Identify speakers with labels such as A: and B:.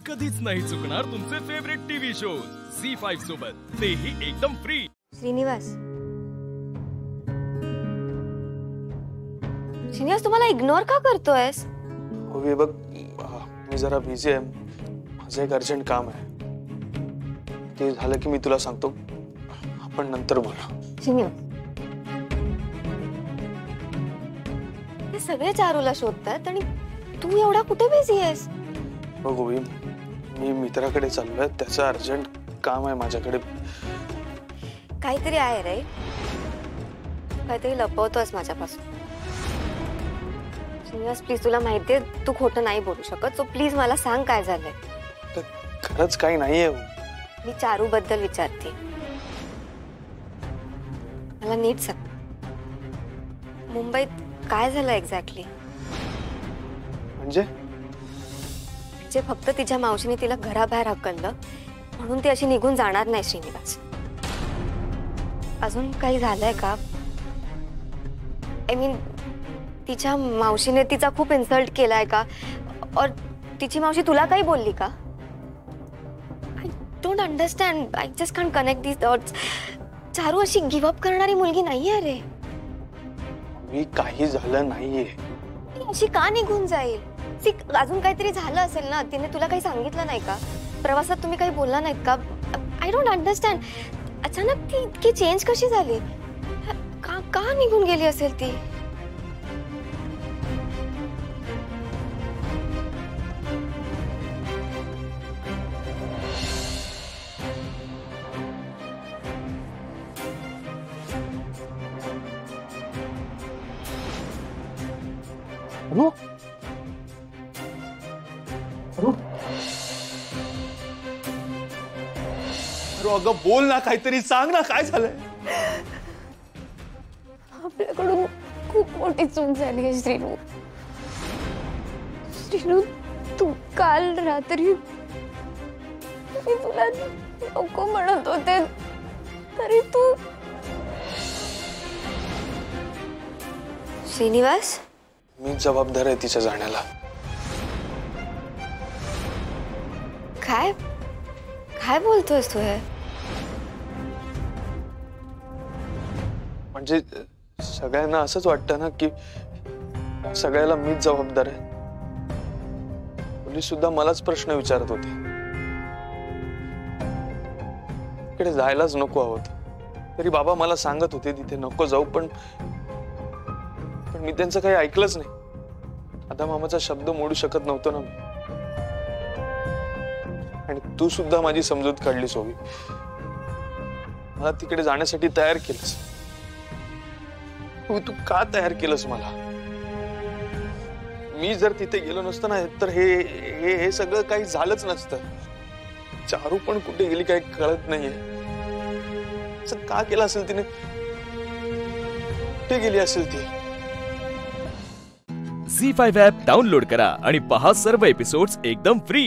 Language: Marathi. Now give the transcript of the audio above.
A: कधीच नाही चुकणार तुमचे फेवरेट टीव्ही शोज झी5 सोबत, तेही एकदम फ्री।
B: श्रीनिवास, श्रीनिवास तुम्हाला इग्नोर का करतोयस?
C: हो बघ, मी जरा बिझी आहे, माझं एक अर्जंट काम आहे, ते झालं की मी तुला सांगतो, आपण नंतर बोलू।
B: श्रीनिवास, हे सगळे चारूला शोधतात आणि तू एवढा कुठे बिझी आहेस?
C: बघ गोवी, मी मित्राकडे चाललोय, त्याचं अर्जंट काम आहे माझ्याकडे।
B: काहीतरी आहे रे, काहीतरी लपवतोस माझ्यापासून। श्रीनिवास प्लीज, तुला माहितीये तू खोटं नाही बोलू शकत, सो प्लीज मला सांग काय झालंय।
C: खरंच काही नाहीये।
B: मी चारू बद्दल विचारते, मला नीट सांग, मुंबईत काय झालं एक्झॅक्टली?
C: म्हणजे
B: फक्त तिच्या मावशीने तिला घराबाहेर हकललं म्हणून ती अशी निघून जाणार नाही श्रीनिवास। अजून काही झालंय का? आय मीन, तिच्या मावशीने तिचा खूप इन्सल्ट केलाय का? और तिची मावशी तुला काही बोलली का? I don't understand, I just can't connect these dots. Charu अशी गिव्ह अप करणारी मुलगी नाहीये रे।
C: मी काही झालं नाहीये।
B: ती अशी का निघून जाईल? अजून काहीतरी झालं असेल ना, तिने तुला काही सांगितलं नाही का? प्रवासात तुम्ही काही बोलला नाहीत का? आय डोंट अंडरस्टँड, अचानक ती इतकी चेंज कशी झाली? का निघून गेली असेल ती?
C: अगं बोल ना, काहीतरी सांग ना, काय झालंय?
B: आपल्याकडून खूप मोठी चूक झाली आहे श्रीनू। श्रीनू, तू काल रात्री मी तुला नको म्हणत होते तरी तू। श्रीनिवास,
C: मी जबाबदार आहे तिच्या जाण्याला।
B: काय काय बोलतोयस तू हे?
C: म्हणजे सगळ्यांना असंच वाटतं ना की सगळ्याला मीच जबाबदार आहे। पोलीस सुद्धा मलाच प्रश्न विचारत होते, तिकडे जायलाच नको आहोत, तरी बाबा मला सांगत होते तिथे नको जाऊ, पण मी त्यांचं काही ऐकलंच नाही। आता मामाचा शब्द मोडू शकत नव्हतो ना मी, आणि तू सुद्धा माझी समजूत काढलीस होवी, मला तिकडे जाण्यासाठी तयार केलंस। तू का तयार केलंस मला? मी जर तिथे गेलो नसतो ना, तर हे सगळं काही झालंच नसतं। चारू पण कुठे गेली काही कळत नाहीये, असं का केलं असेल तिने? कुठे गेली असेल ती?
A: झी5 ॲप डाउनलोड करा आणि पहा सर्व एपिसोड्स एकदम फ्री।